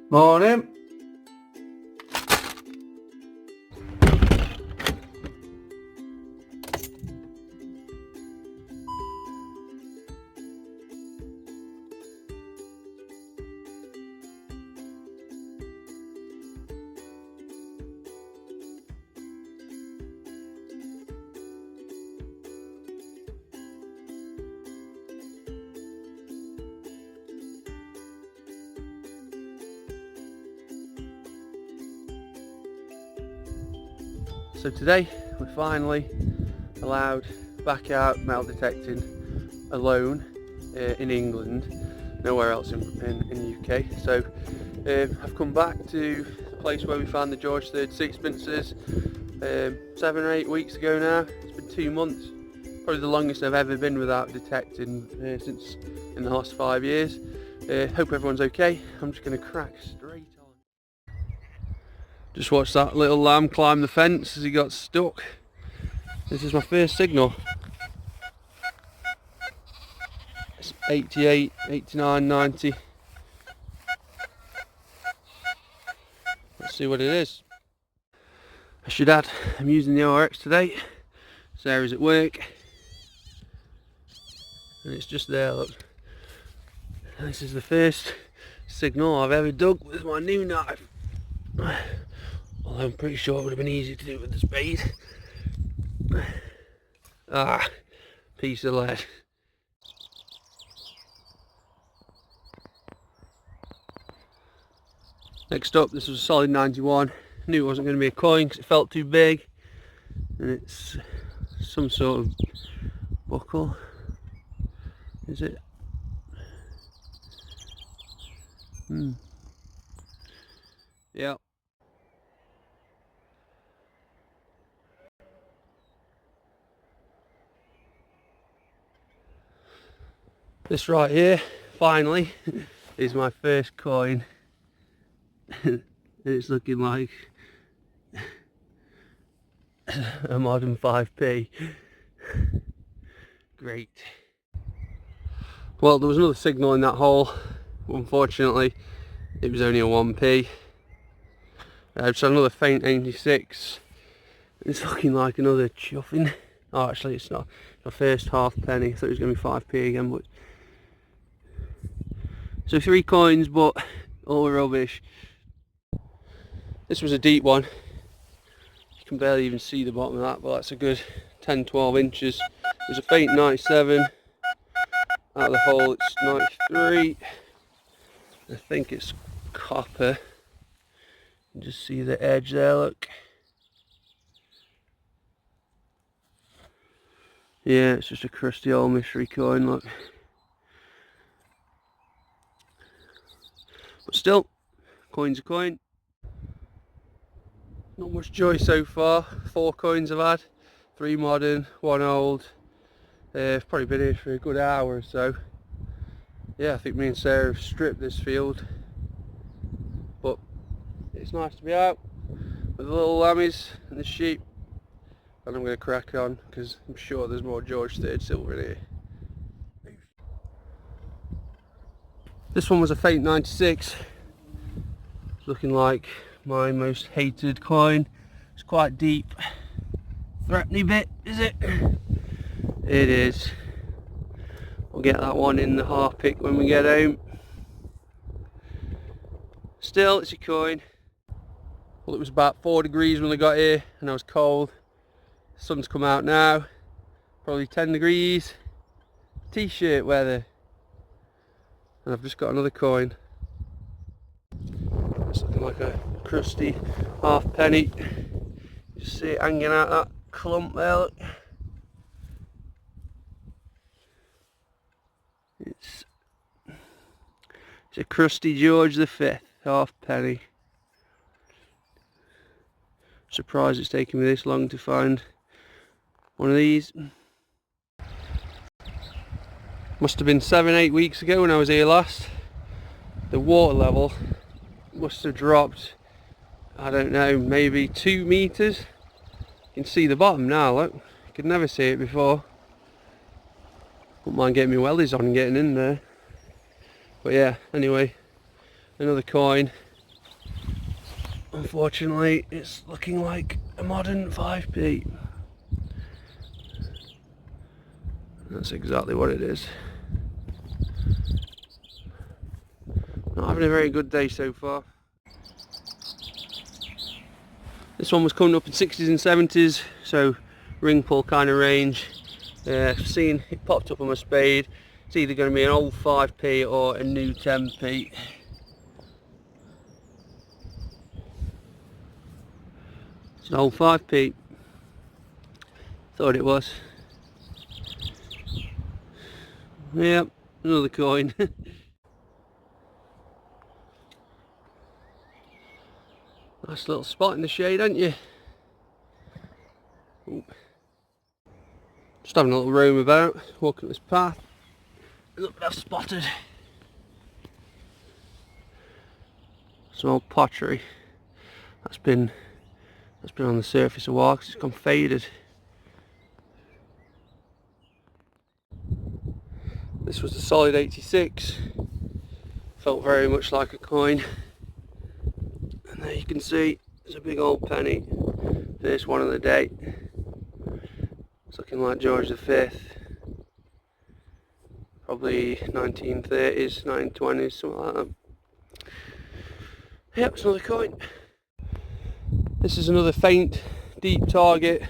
Morning. So today we're finally allowed back out metal detecting alone in England, nowhere else in the UK. So I've come back to the place where we found the George III sixpences 7 or 8 weeks ago now. It's been 2 months, probably the longest I've ever been without detecting since in the last 5 years. Hope everyone's okay. I'm just going to crack straight on. Just watched that little lamb climb the fence as he got stuck. This is my first signal. It's 88, 89, 90. Let's see what it is. I should add, I'm using the ORX today. Sarah's at work. And it's just there, look. And this is the first signal I've ever dug with my new knife. Although I'm pretty sure it would have been easier to do with the spade. Ah, piece of lead. Next up, this was a solid 91. Knew it wasn't going to be a coin because it felt too big. And it's some sort of buckle. Is it? Yeah. This right here, finally, is my first coin. And it's looking like a modern 5p. Great. Well, there was another signal in that hole. Unfortunately, it was only a 1p. So another faint 86. It's looking like another chuffing. Oh, actually, it's not. My first half penny. I thought it was going to be 5p again, but so 3 coins, but all rubbish. This was a deep one. You can barely even see the bottom of that, but that's a good 10-12 inches. It was a faint 97. Out of the hole, it's 93. I think it's copper. You can just see the edge there, look. Yeah, it's just a crusty old mystery coin, look. But still, coin's a coin. Not much joy so far. 4 coins I've had. 3 modern, 1 old. I've probably been here for a good hour or so. Yeah, I think me and Sarah have stripped this field. But it's nice to be out with the little lammies and the sheep. And I'm going to crack on because I'm sure there's more George III silver in here. This one was a faint 96. It's looking like my most hated coin. It's quite deep. Threatening bit, is it? It is. We'll get that one in the half pick when we get home. Still, it's a coin. Well, it was about 4 degrees when I got here and I was cold. The sun's come out now. Probably 10 degrees. T-shirt weather. And I've just got another coin. It's looking like a crusty half penny. You just see it hanging out that clump there, look. It's a crusty George V half penny. Surprised it's taken me this long to find one of these. Must have been 7-8 weeks ago when I was here last. The water level must have dropped, I don't know, maybe 2 meters. You can see the bottom now, look. You could never see it before. Wouldn't mind getting my wellies on and getting in there. But yeah, anyway, another coin. Unfortunately, it's looking like a modern 5p. That's exactly what it is. Not having a very good day so far. This one was coming up in 60s and 70s, so ring pull kind of range. I've seen it popped up on my spade. It's either going to be an old 5p or a new 10p. It's an old 5p. Thought it was. Yep, another coin. Nice little spot in the shade, aren't you? Ooh. Just having a little roam about, walking this path. Look what I've spotted. Some old pottery. That's been on the surface a while because it's gone faded. This was the solid 86. Felt very much like a coin. And there you can see there's a big old penny. First one of the day. It's looking like George V. Probably 1930s, 1920s, something like that. Yep, it's another coin. This is another faint, deep target.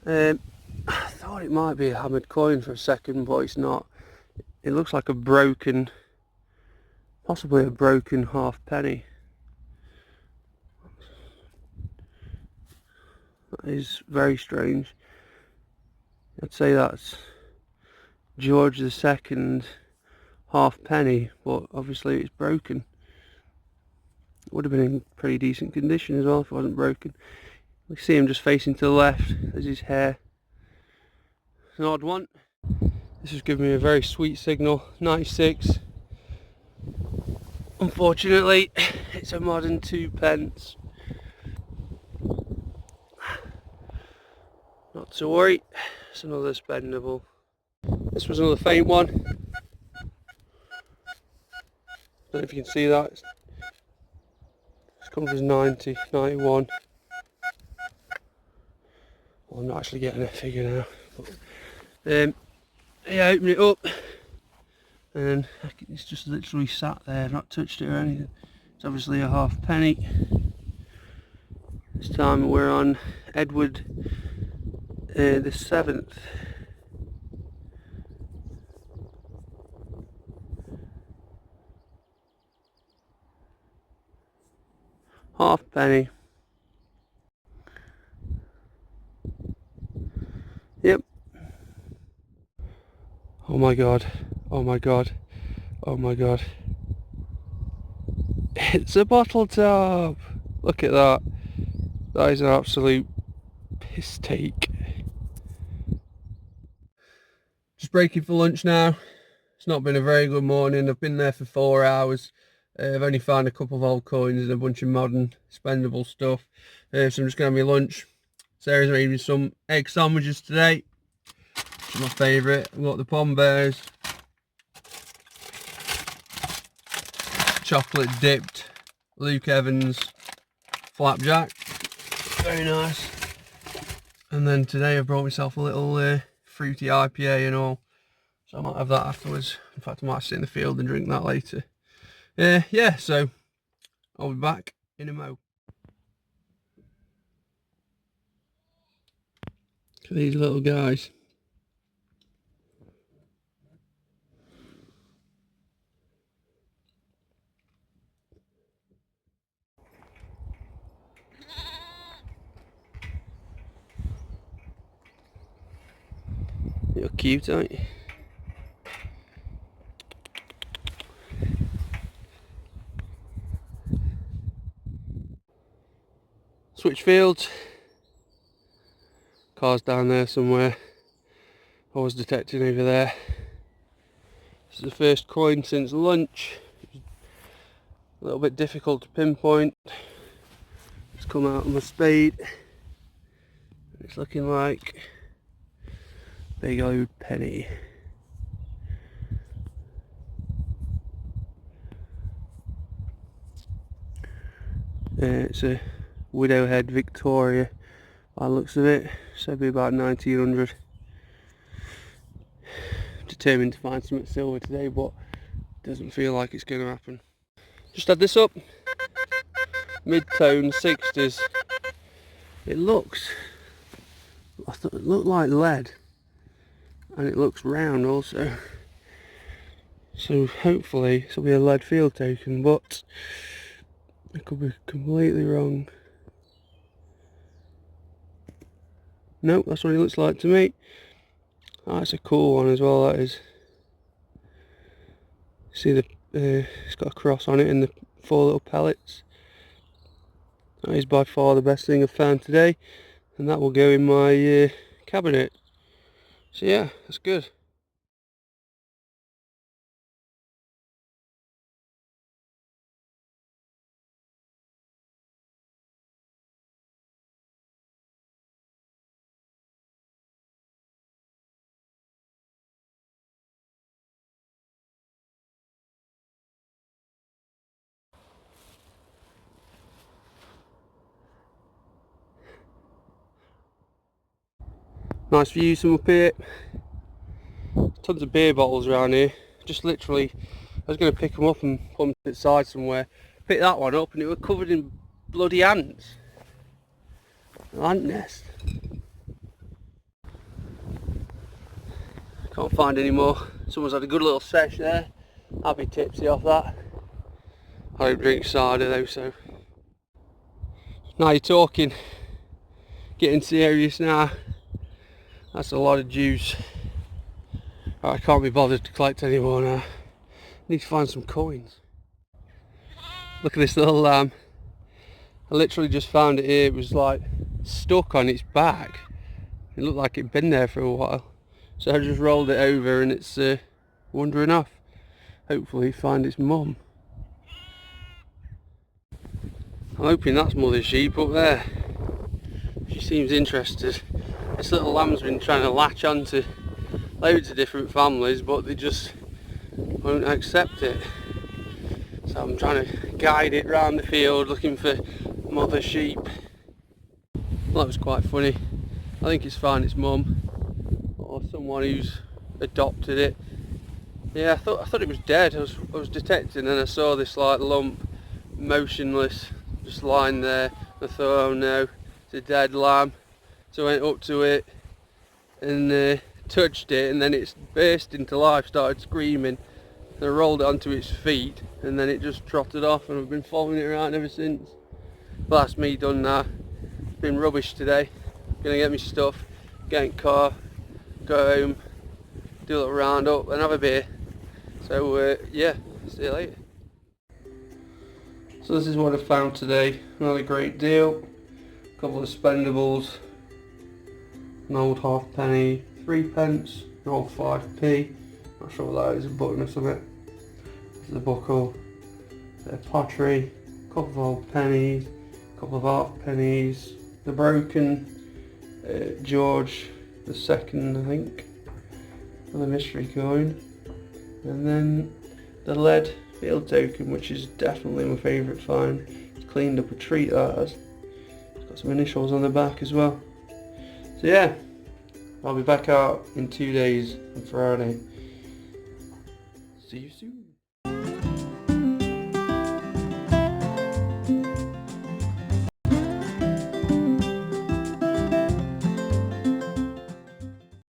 I thought it might be a hammered coin for a second, but it's not. It looks like a broken, possibly a broken half penny. That is very strange. I'd say that's George II half penny, but obviously it's broken. It would have been in pretty decent condition as well if it wasn't broken. You see him just facing to the left. There's his hair. It's an odd one. This has given me a very sweet signal. 96. Unfortunately, it's a modern 2p. Not to worry, it's another spendable. This was another faint one. Don't know if you can see that. It's come up as 90, 91. Well, I'm not actually getting a figure now. But, yeah, open it up, and it's just literally sat there. I've not touched it or anything. It's obviously a half penny. This time we're on Edward the 7th. Half penny. Yep. Oh my god. Oh my god. Oh my god. It's a bottle top. Look at that. That is an absolute piss take. Just breaking for lunch now. It's not been a very good morning. I've been there for 4 hours. I've only found a couple of old coins and a bunch of modern spendable stuff. So I'm just going to have my lunch. Sarah's made me some egg sandwiches today, which is my favourite. I've got the Pom Bears, chocolate dipped Luke Evans flapjack, very nice. And then today I brought myself a little fruity IPA and all, so I might have that afterwards. In fact, I might sit in the field and drink that later. Yeah, so I'll be back in a mo. Look at these little guys. You're cute, aren't you? Switch fields. Car's down there somewhere. I was detecting over there. This is the first coin since lunch. A little bit difficult to pinpoint. It's come out of my spade. It's looking like big old penny. It's a Widowhead Victoria by the looks of it, so it'll be about 1900. Determined to find something silver today, but doesn't feel like it's going to happen. Just had this up, mid-tone 60s. It looks, I thought it looked like lead, and it looks round also. So hopefully this will be a lead field token, but I could be completely wrong. Nope, that's what it looks like to me. Oh, that's a cool one as well, that is. See the it's got a cross on it and the 4 little pellets. That is by far the best thing I've found today, and that will go in my cabinet. So yeah, that's good. Nice views from up here. Tons of beer bottles around here. Just literally, I was going to pick them up and put them to the side somewhere. Picked that one up and it was covered in bloody ants. An ant nest. Can't find any more. Someone's had a good little sesh there. I'll be tipsy off that. I don't drink cider though, so. Now you're talking. Getting serious now. That's a lot of juice. I can't be bothered to collect anymore now. Need to find some coins. Look at this little lamb. I literally just found it here. It was like stuck on its back. It looked like it'd been there for a while. So I just rolled it over and it's wandering off. Hopefully find its mum. I'm hoping that's mother sheep up there. She seems interested. This little lamb's been trying to latch onto loads of different families, but they just won't accept it. So I'm trying to guide it round the field looking for mother sheep. Well, that was quite funny. I think it's found its mum or someone who's adopted it. Yeah, I thought it was dead. I was detecting and I saw this like lump motionless just lying there. I thought, oh no, it's a dead lamb. So I went up to it and touched it, and then it burst into life, started screaming. And I rolled it onto its feet and then it just trotted off, and I've been following it around ever since. But that's me done now. It's been rubbish today. Gonna get me stuff, get in the car, go home, do a little round up and have a beer. So yeah, see you later. So this is what I found today. Not a great deal. A couple of spendables. An old halfpenny, 3p, an old 5p. Not sure what that is, a button or something. This is a buckle, a pottery, a couple of old pennies, a couple of halfpennies, the broken George II, I think, for the mystery coin, and then the lead field token, which is definitely my favourite find. It's cleaned up a treat, that has. It's got some initials on the back as well. So yeah, I'll be back out in 2 days on Friday. See you soon.